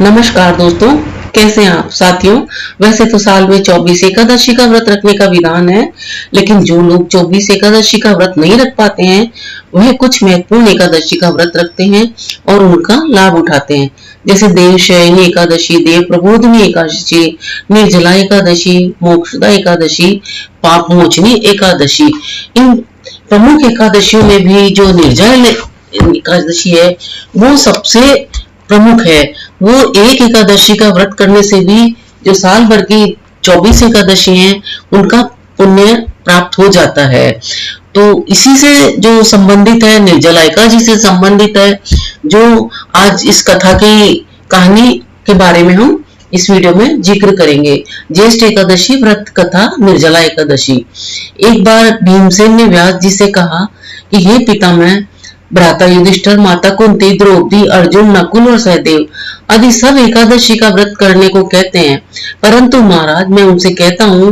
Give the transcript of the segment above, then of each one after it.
नमस्कार दोस्तों, कैसे हैं आप साथियों। वैसे तो साल में 24 एकादशी का व्रत रखने का विधान है, लेकिन जो लोग 24 एकादशी का व्रत नहीं रख पाते हैं वह कुछ महत्वपूर्ण एकादशी का व्रत रखते हैं और उनका लाभ उठाते हैं। जैसे देवशयनी एकादशी, देव प्रबोधिनी एकादशी, निर्जला एकादशी, मोक्षदा एकादशी, पाप मोचनी एकादशी। इन प्रमुख एकादशियों में भी जो निर्जला एकादशी है वो सबसे प्रमुख है। वो एक एकादशी का व्रत करने से भी जो साल भर की 24 एकादशी हैं उनका पुण्य प्राप्त हो जाता है। तो इसी से जो संबंधित है, निर्जला एकादशी से संबंधित है, जो आज इस कथा की कहानी के बारे में हम इस वीडियो में जिक्र करेंगे। ज्येष्ठ एकादशी व्रत कथा निर्जला एकादशी। एक बार भीमसेन ने व्यास जी से कहा कि हे पितामह, भ्राता युधिष्ठिर, माता कुंती, द्रौपदी, अर्जुन, नकुल और सहदेव आदि सब एकादशी का व्रत करने को कहते हैं, परंतु महाराज मैं उनसे कहता हूँ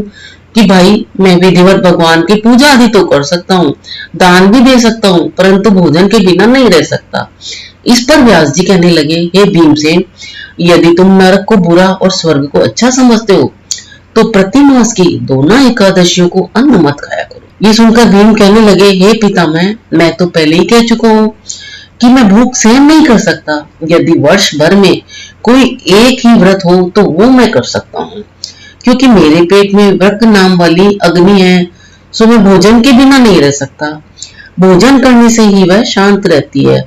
कि भाई मैं विधिवत भगवान की पूजा आदि तो कर सकता हूँ, दान भी दे सकता हूँ, परंतु भोजन के बिना नहीं रह सकता। इस पर व्यास जी कहने लगे, हे भीमसेन, यदि तुम नरक को बुरा और स्वर्ग को अच्छा समझते हो तो प्रतिमास की दोनों एकादशियों को अन्न मत खाया करो। ये सुनकर भीम कहने लगे, हे पितामह, मैं तो पहले ही कह चुका हूँ कि मैं भूख सहन नहीं कर सकता। यदि वर्ष भर में कोई एक ही व्रत हो तो वो मैं कर सकता हूँ, क्योंकि मेरे पेट में व्रत नाम वाली अग्नि है, सो मैं भोजन के बिना नहीं रह सकता। भोजन करने से ही वह शांत रहती है,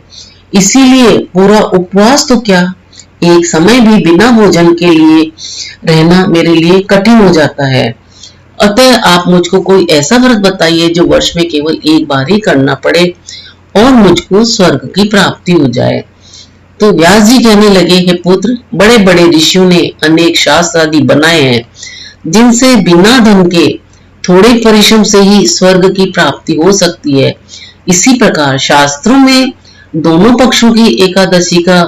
इसीलिए पूरा उपवास तो क्या, एक समय भी बिना भोजन के लिए रहना मेरे लिए कठिन हो जाता है। अतः आप मुझको कोई ऐसा व्रत बताइए जो वर्ष में केवल एक बार ही करना पड़े और मुझको स्वर्ग की प्राप्ति हो जाए। तो व्यास जी कहने लगे, हे पुत्र, बड़े बड़े ऋषियों ने अनेक शास्त्र आदि बनाए हैं जिनसे बिना धन के थोड़े परिश्रम से ही स्वर्ग की प्राप्ति हो सकती है। इसी प्रकार शास्त्रों में दोनों पक्षों की एकादशी का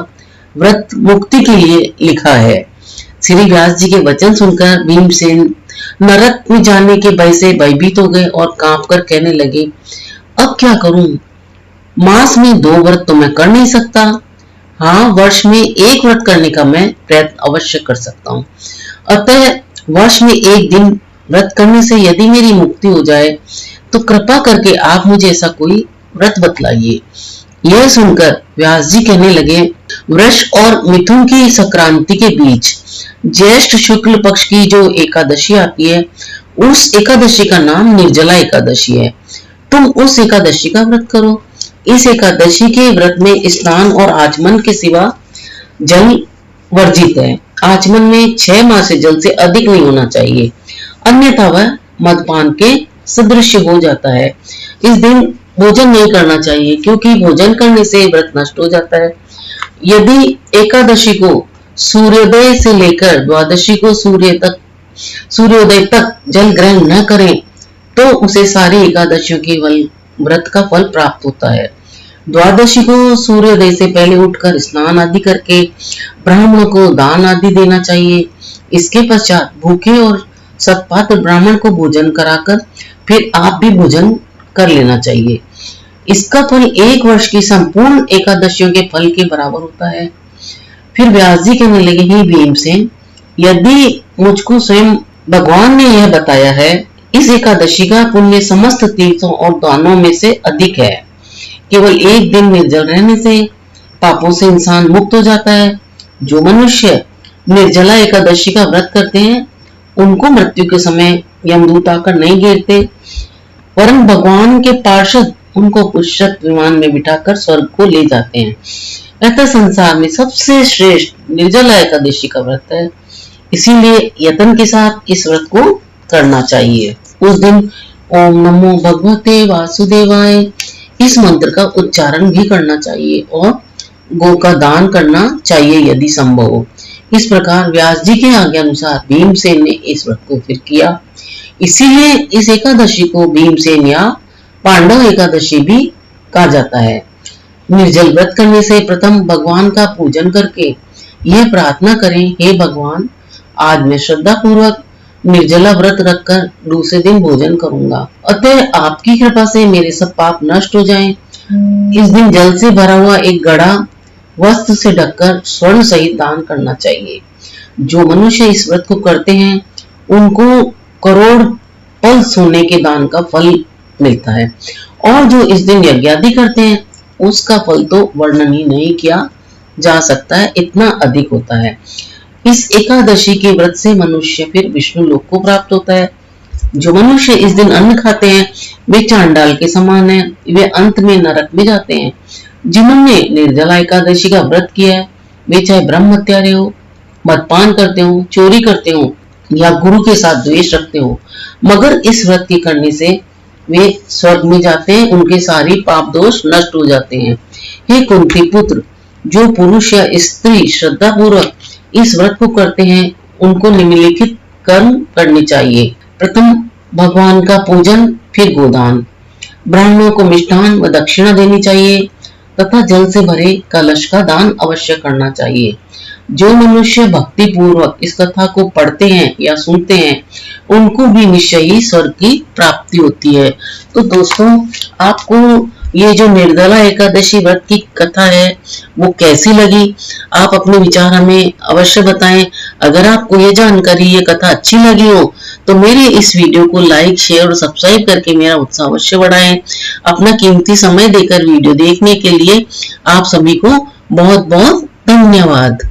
व्रत मुक्ति के लिए लिखा है। श्री व्यास जी के वचन सुनकर भीमसेन नरक में जाने के भय से भयभीत हो गए और कांप कर कहने लगे, अब क्या करूं? मास में 2 व्रत तो मैं कर नहीं सकता। हाँ, वर्ष में एक व्रत करने का मैं प्रयत्न अवश्य कर सकता हूँ। अतः वर्ष में एक दिन व्रत करने से यदि मेरी मुक्ति हो जाए तो कृपा करके आप मुझे ऐसा कोई व्रत बतलाइए। यह सुनकर व्यास जी कहने लगे, वृष और मिथुन की संक्रांति के बीच ज्येष्ठ शुक्ल पक्ष की जो एकादशी आती है उस एकादशी का नाम निर्जला एकादशी है। तुम उस एकादशी का व्रत करो। इस एकादशी के व्रत में स्नान और आचमन के सिवा जल वर्जित है। आचमन में 6 माह से जल से अधिक नहीं होना चाहिए, अन्यथा वह मदपान के सदृश हो जाता है। इस दिन भोजन नहीं करना चाहिए, क्योंकि भोजन करने से व्रत नष्ट हो जाता है। यदि एकादशी को सूर्योदय से लेकर द्वादशी को सूर्योदय तक जल ग्रहण न करें तो उसे सारी एकादशियों के व्रत का फल प्राप्त होता है। द्वादशी को सूर्योदय से पहले उठकर स्नान आदि करके ब्राह्मणों को दान आदि देना चाहिए। इसके पश्चात भूखे और सत्पात्र ब्राह्मण को भोजन कराकर फिर आप भी भोजन कर लेना चाहिए। इसका फल 1 वर्ष की संपूर्ण एकादशियों के फल के बराबर होता है। फिर व्यास जी कहने लगे, हे भीमसेन, यदि मुझको स्वयं भगवान ने यह बताया है, इस एकादशी का पुण्य समस्त तीर्थों और दानों में से अधिक है। केवल एक दिन निर्जल रहने से पापों से इंसान मुक्त हो जाता है। जो मनुष्य निर्जला एकादशी का व्रत करते हैं उनको मृत्यु के समय यमदूत आकर नहीं घेरते, वरन भगवान के पार्षद उनको पुष्यक विमान में बिठाकर स्वर्ग को ले जाते हैं। अतः संसार में सबसे श्रेष्ठ निर्जला एकादशी का व्रत है, इसीलिए यत्न के साथ इस व्रत को करना चाहिए। उस दिन ओम नमो भगवते वासुदेवाय इस मंत्र का उच्चारण भी करना चाहिए और गौ का दान करना चाहिए यदि संभव हो। इस प्रकार व्यास जी के आज्ञा अनुसार भीमसेन ने इस व्रत को फिर किया। इसीलिए इस एकादशी को भीमसेन या पांडव एकादशी भी कहा जाता है। निर्जल व्रत करने से प्रथम भगवान का पूजन करके यह प्रार्थना करें, हे भगवान, आज मैं श्रद्धा पूर्वक निर्जला व्रत रखकर दूसरे दिन भोजन करूंगा। अतः आपकी कृपा से मेरे सब पाप नष्ट हो जाएं। इस दिन जल से भरा हुआ एक घड़ा वस्त्र से ढककर स्वर्ण सहित दान करना चाहिए। जो मनुष्य इस व्रत को करते हैं उनको करोड़ पल सोने के दान का फल मिलता है, और जो इस दिन यज्ञ आदि करते हैं उसका फल तो वर्णन ही नहीं किया जा सकता है, इतना अधिक होता है। इस एकादशी के व्रत से मनुष्य फिर विष्णु लोक को प्राप्त होता है। जो मनुष्य इस दिन अन्न खाते हैं वे चांडाल के समान है, वे अंत में नरक में जाते हैं। जिन्होंने निर्जला एकादशी का व्रत किया है वे चाहे ब्रह्म हत्यारे हो, मदपान करते हो, चोरी करते हो या गुरु के साथ द्वेष रखते हो, मगर इस व्रत के करने से वे स्वर्ग में जाते हैं, उनके सारी पाप दोष नष्ट हो जाते हैं। हे कुंती पुत्र, जो पुरुष या स्त्री श्रद्धा पूर्वक इस व्रत को करते हैं उनको निम्नलिखित कर्म करने चाहिए। प्रथम भगवान का पूजन, फिर गोदान, ब्राह्मणों को मिष्ठान व दक्षिणा देनी चाहिए तथा जल से भरे कलश का दान अवश्य करना चाहिए। जो मनुष्य भक्ति पूर्वक इस कथा को पढ़ते हैं या सुनते हैं उनको भी निश्चय ही स्वर्ग की प्राप्ति होती है। तो दोस्तों, आपको ये जो निर्जला एकादशी व्रत की कथा है वो कैसी लगी, आप अपने विचार हमें अवश्य बताएं। अगर आपको ये जानकारी, ये कथा अच्छी लगी हो तो मेरे इस वीडियो को लाइक, शेयर और सब्सक्राइब करके मेरा उत्साह अवश्य बढ़ाएं। अपना कीमती समय देकर वीडियो देखने के लिए आप सभी को बहुत बहुत धन्यवाद।